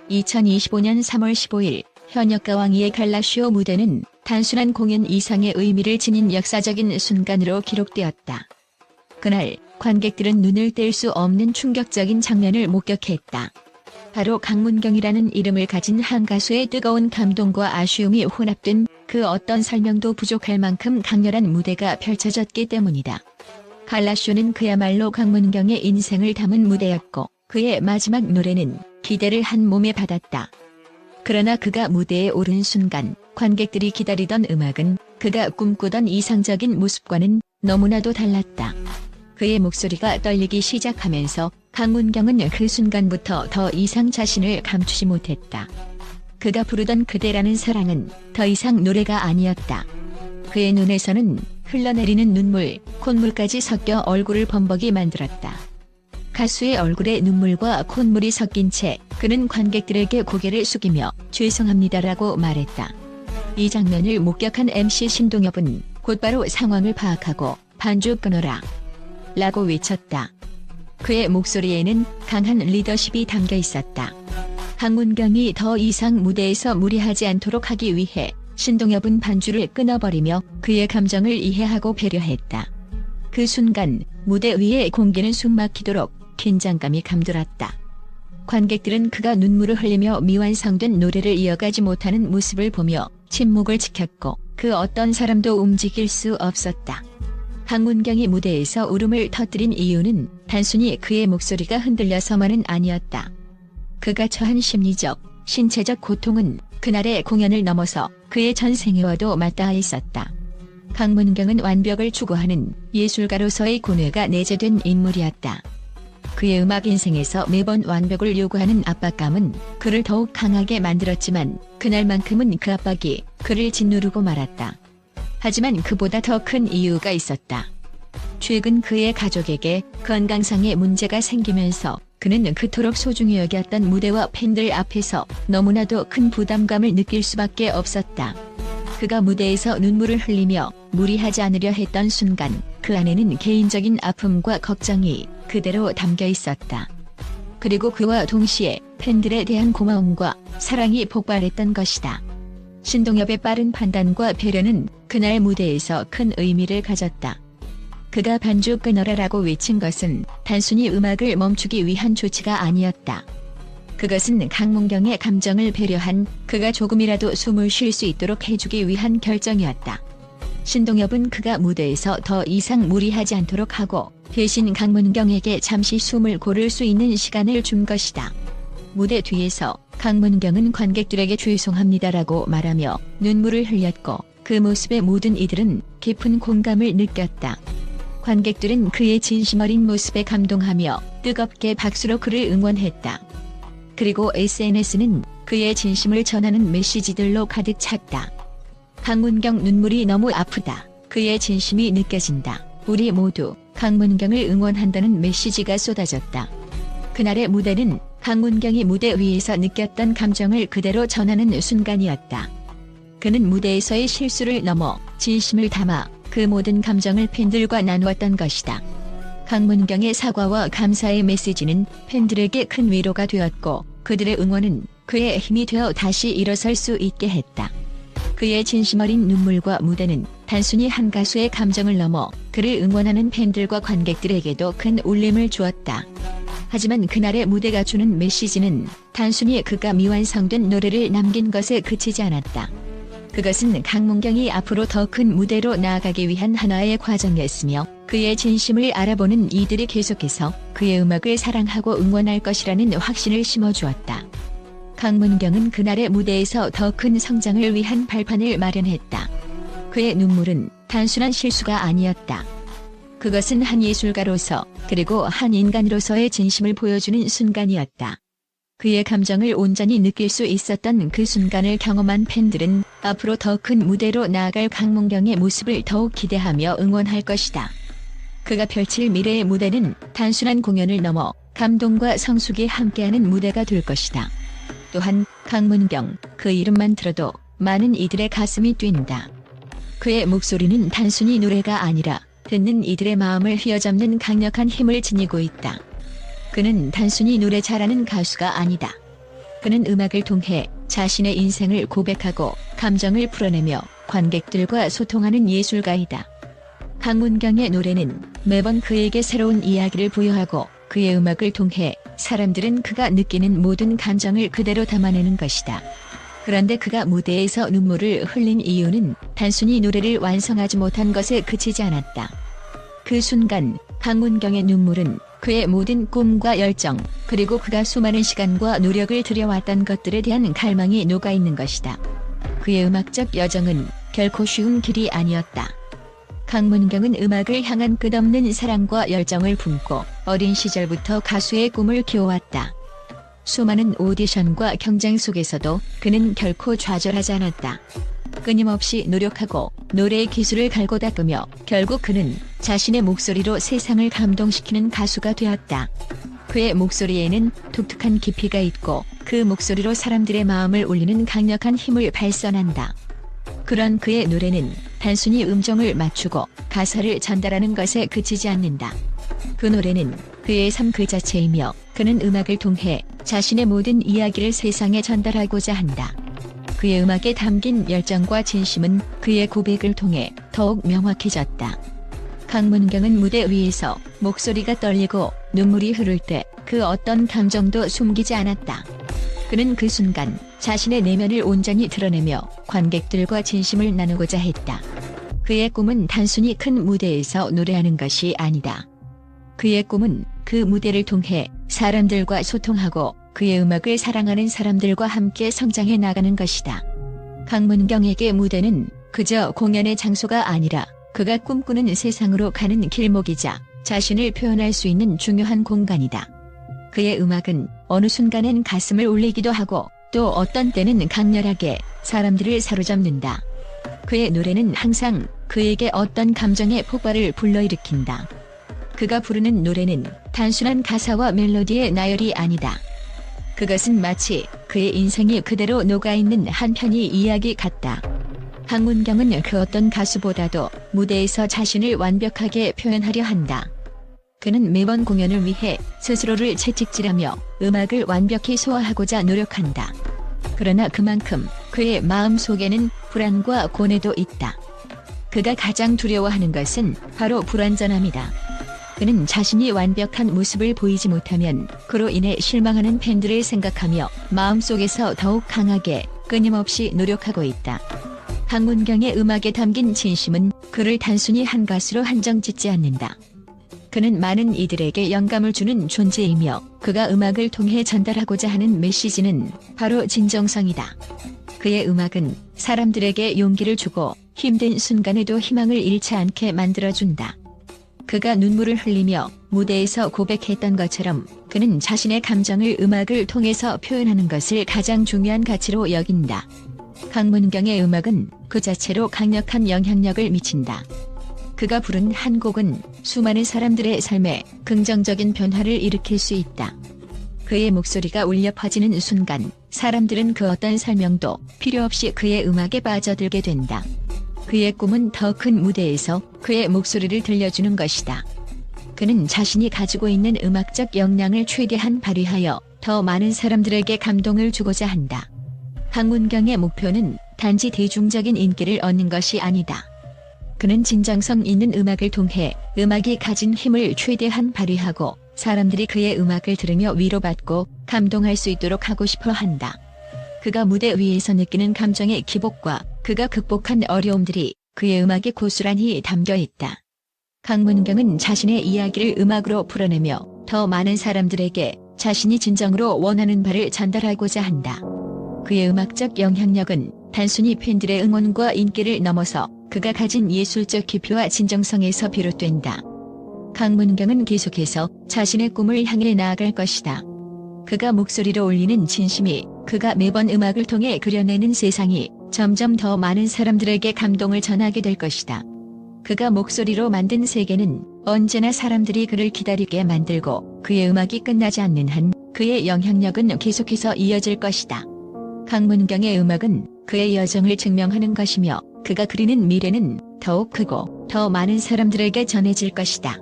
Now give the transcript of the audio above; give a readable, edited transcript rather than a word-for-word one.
2025년 3월 15일 현역가왕이의 갈라쇼 무대는 단순한 공연 이상의 의미를 지닌 역사적인 순간으로 기록되었다. 그날 관객들은 눈을 뗄 수 없는 충격적인 장면을 목격했다. 바로 강문경이라는 이름을 가진 한 가수의 뜨거운 감동과 아쉬움이 혼합된 그 어떤 설명도 부족할 만큼 강렬한 무대가 펼쳐졌기 때문이다. 갈라쇼는 그야말로 강문경의 인생을 담은 무대였고 그의 마지막 노래는 기대를 한 몸에 받았다. 그러나 그가 무대에 오른 순간 관객들이 기다리던 음악은 그가 꿈꾸던 이상적인 모습과는 너무나도 달랐다. 그의 목소리가 떨리기 시작하면서 강문경은 그 순간부터 더 이상 자신을 감추지 못했다. 그가 부르던 그대라는 사랑은 더 이상 노래가 아니었다. 그의 눈에서는 흘러내리는 눈물, 콧물까지 섞여 얼굴을 범벅이 만들었다. 가수의 얼굴에 눈물과 콧물이 섞인 채 그는 관객들에게 고개를 숙이며 죄송합니다라고 말했다. 이 장면을 목격한 MC 신동엽은 곧바로 상황을 파악하고 반주 끊어라 라고 외쳤다. 그의 목소리에는 강한 리더십이 담겨 있었다. 강문경이 더 이상 무대에서 무리하지 않도록 하기 위해 신동엽은 반주를 끊어버리며 그의 감정을 이해하고 배려했다. 그 순간 무대 위의 공기는 숨막히도록 긴장감이 감돌았다. 관객들은 그가 눈물을 흘리며 미완성된 노래를 이어가지 못하는 모습을 보며 침묵을 지켰고 그 어떤 사람도 움직일 수 없었다. 강문경이 무대에서 울음을 터뜨린 이유는 단순히 그의 목소리가 흔들려서만은 아니었다. 그가 처한 심리적, 신체적 고통은 그날의 공연을 넘어서 그의 전생애와도 맞닿아 있었다. 강문경은 완벽을 추구하는 예술가로서의 고뇌가 내재된 인물이었다. 그의 음악 인생에서 매번 완벽을 요구하는 압박감은 그를 더욱 강하게 만들었지만 그날만큼은 그 압박이 그를 짓누르고 말았다. 하지만 그보다 더 큰 이유가 있었다. 최근 그의 가족에게 건강상의 문제가 생기면서 그는 그토록 소중히 여겼던 무대와 팬들 앞에서 너무나도 큰 부담감을 느낄 수밖에 없었다. 그가 무대에서 눈물을 흘리며 무리하지 않으려 했던 순간 그 안에는 개인적인 아픔과 걱정이 그대로 담겨 있었다. 그리고 그와 동시에 팬들에 대한 고마움과 사랑이 폭발했던 것이다. 신동엽의 빠른 판단과 배려는 그날 무대에서 큰 의미를 가졌다. 그가 반주 끊어라라고 외친 것은 단순히 음악을 멈추기 위한 조치가 아니었다. 그것은 강문경의 감정을 배려한 그가 조금이라도 숨을 쉴 수 있도록 해주기 위한 결정이었다. 신동엽은 그가 무대에서 더 이상 무리하지 않도록 하고 대신 강문경에게 잠시 숨을 고를 수 있는 시간을 준 것이다. 무대 뒤에서 강문경은 관객들에게 죄송합니다라고 말하며 눈물을 흘렸고 그 모습에 모든 이들은 깊은 공감을 느꼈다. 관객들은 그의 진심 어린 모습에 감동하며 뜨겁게 박수로 그를 응원했다. 그리고 SNS는 그의 진심을 전하는 메시지들로 가득 찼다. 강문경 눈물이 너무 아프다. 그의 진심이 느껴진다. 우리 모두 강문경을 응원한다는 메시지가 쏟아졌다. 그날의 무대는 강문경이 무대 위에서 느꼈던 감정을 그대로 전하는 순간이었다. 그는 무대에서의 실수를 넘어 진심을 담아 그 모든 감정을 팬들과 나누었던 것이다. 강문경의 사과와 감사의 메시지는 팬들에게 큰 위로가 되었고 그들의 응원은 그의 힘이 되어 다시 일어설 수 있게 했다. 그의 진심 어린 눈물과 무대는 단순히 한 가수의 감정을 넘어 그를 응원하는 팬들과 관객들에게도 큰 울림을 주었다. 하지만 그날의 무대가 주는 메시지는 단순히 그가 미완성된 노래를 남긴 것에 그치지 않았다. 그것은 강문경이 앞으로 더 큰 무대로 나아가기 위한 하나의 과정이었으며 그의 진심을 알아보는 이들이 계속해서 그의 음악을 사랑하고 응원할 것이라는 확신을 심어주었다. 강문경은 그날의 무대에서 더 큰 성장을 위한 발판을 마련했다. 그의 눈물은 단순한 실수가 아니었다. 그것은 한 예술가로서 그리고 한 인간으로서의 진심을 보여주는 순간이었다. 그의 감정을 온전히 느낄 수 있었던 그 순간을 경험한 팬들은 앞으로 더 큰 무대로 나아갈 강문경의 모습을 더욱 기대하며 응원할 것이다. 그가 펼칠 미래의 무대는 단순한 공연을 넘어 감동과 성숙이 함께하는 무대가 될 것이다. 또한 강문경, 그 이름만 들어도 많은 이들의 가슴이 뛴다. 그의 목소리는 단순히 노래가 아니라 듣는 이들의 마음을 휘어잡는 강력한 힘을 지니고 있다. 그는 단순히 노래 잘하는 가수가 아니다. 그는 음악을 통해 자신의 인생을 고백하고 감정을 풀어내며 관객들과 소통하는 예술가이다. 강문경의 노래는 매번 그에게 새로운 이야기를 부여하고 그의 음악을 통해 사람들은 그가 느끼는 모든 감정을 그대로 담아내는 것이다. 그런데 그가 무대에서 눈물을 흘린 이유는 단순히 노래를 완성하지 못한 것에 그치지 않았다. 그 순간 강문경의 눈물은 그의 모든 꿈과 열정, 그리고 그가 수많은 시간과 노력을 들여왔던 것들에 대한 갈망이 녹아있는 것이다. 그의 음악적 여정은 결코 쉬운 길이 아니었다. 강문경은 음악을 향한 끝없는 사랑과 열정을 품고 어린 시절부터 가수의 꿈을 키워왔다. 수많은 오디션과 경쟁 속에서도 그는 결코 좌절하지 않았다. 끊임없이 노력하고 노래의 기술을 갈고 닦으며 결국 그는 자신의 목소리로 세상을 감동시키는 가수가 되었다. 그의 목소리에는 독특한 깊이가 있고 그 목소리로 사람들의 마음을 울리는 강력한 힘을 발산한다. 그런 그의 노래는 단순히 음정을 맞추고 가사를 전달하는 것에 그치지 않는다. 그 노래는 그의 삶 그 자체이며 그는 음악을 통해 자신의 모든 이야기를 세상에 전달하고자 한다. 그의 음악에 담긴 열정과 진심은 그의 고백을 통해 더욱 명확해졌다. 강문경은 무대 위에서 목소리가 떨리고 눈물이 흐를 때 그 어떤 감정도 숨기지 않았다. 그는 그 순간 자신의 내면을 온전히 드러내며 관객들과 진심을 나누고자 했다. 그의 꿈은 단순히 큰 무대에서 노래하는 것이 아니다. 그의 꿈은 그 무대를 통해 사람들과 소통하고 그의 음악을 사랑하는 사람들과 함께 성장해 나가는 것이다. 강문경에게 무대는 그저 공연의 장소가 아니라 그가 꿈꾸는 세상으로 가는 길목이자 자신을 표현할 수 있는 중요한 공간이다. 그의 음악은 어느 순간엔 가슴을 울리기도 하고 또 어떤 때는 강렬하게 사람들을 사로잡는다. 그의 노래는 항상 그에게 어떤 감정의 폭발을 불러일으킨다. 그가 부르는 노래는 단순한 가사와 멜로디의 나열이 아니다. 그것은 마치 그의 인생이 그대로 녹아있는 한 편의 이야기 같다. 강문경은 그 어떤 가수보다도 무대에서 자신을 완벽하게 표현하려 한다. 그는 매번 공연을 위해 스스로를 채찍질하며 음악을 완벽히 소화하고자 노력한다. 그러나 그만큼 그의 마음 속에는 불안과 고뇌도 있다. 그가 가장 두려워하는 것은 바로 불완전함이다. 그는 자신이 완벽한 모습을 보이지 못하면 그로 인해 실망하는 팬들을 생각하며 마음속에서 더욱 강하게 끊임없이 노력하고 있다. 강문경의 음악에 담긴 진심은 그를 단순히 한 가수로 한정짓지 않는다. 그는 많은 이들에게 영감을 주는 존재이며 그가 음악을 통해 전달하고자 하는 메시지는 바로 진정성이다. 그의 음악은 사람들에게 용기를 주고 힘든 순간에도 희망을 잃지 않게 만들어준다. 그가 눈물을 흘리며 무대에서 고백했던 것처럼 그는 자신의 감정을 음악을 통해서 표현하는 것을 가장 중요한 가치로 여긴다. 강문경의 음악은 그 자체로 강력한 영향력을 미친다. 그가 부른 한 곡은 수많은 사람들의 삶에 긍정적인 변화를 일으킬 수 있다. 그의 목소리가 울려 퍼지는 순간 사람들은 그 어떤 설명도 필요 없이 그의 음악에 빠져들게 된다. 그의 꿈은 더 큰 무대에서 그의 목소리를 들려주는 것이다. 그는 자신이 가지고 있는 음악적 역량을 최대한 발휘하여 더 많은 사람들에게 감동을 주고자 한다. 강문경의 목표는 단지 대중적인 인기를 얻는 것이 아니다. 그는 진정성 있는 음악을 통해 음악이 가진 힘을 최대한 발휘하고 사람들이 그의 음악을 들으며 위로받고 감동할 수 있도록 하고 싶어 한다. 그가 무대 위에서 느끼는 감정의 기복과 그가 극복한 어려움들이 그의 음악에 고스란히 담겨 있다. 강문경은 자신의 이야기를 음악으로 풀어내며 더 많은 사람들에게 자신이 진정으로 원하는 바를 전달하고자 한다. 그의 음악적 영향력은 단순히 팬들의 응원과 인기를 넘어서 그가 가진 예술적 깊이와 진정성에서 비롯된다. 강문경은 계속해서 자신의 꿈을 향해 나아갈 것이다. 그가 목소리로 울리는 진심이 그가 매번 음악을 통해 그려내는 세상이 점점 더 많은 사람들에게 감동을 전하게 될 것이다. 그가 목소리로 만든 세계는 언제나 사람들이 그를 기다리게 만들고 그의 음악이 끝나지 않는 한 그의 영향력은 계속해서 이어질 것이다. 강문경의 음악은 그의 여정을 증명하는 것이며 그가 그리는 미래는 더욱 크고 더 많은 사람들에게 전해질 것이다.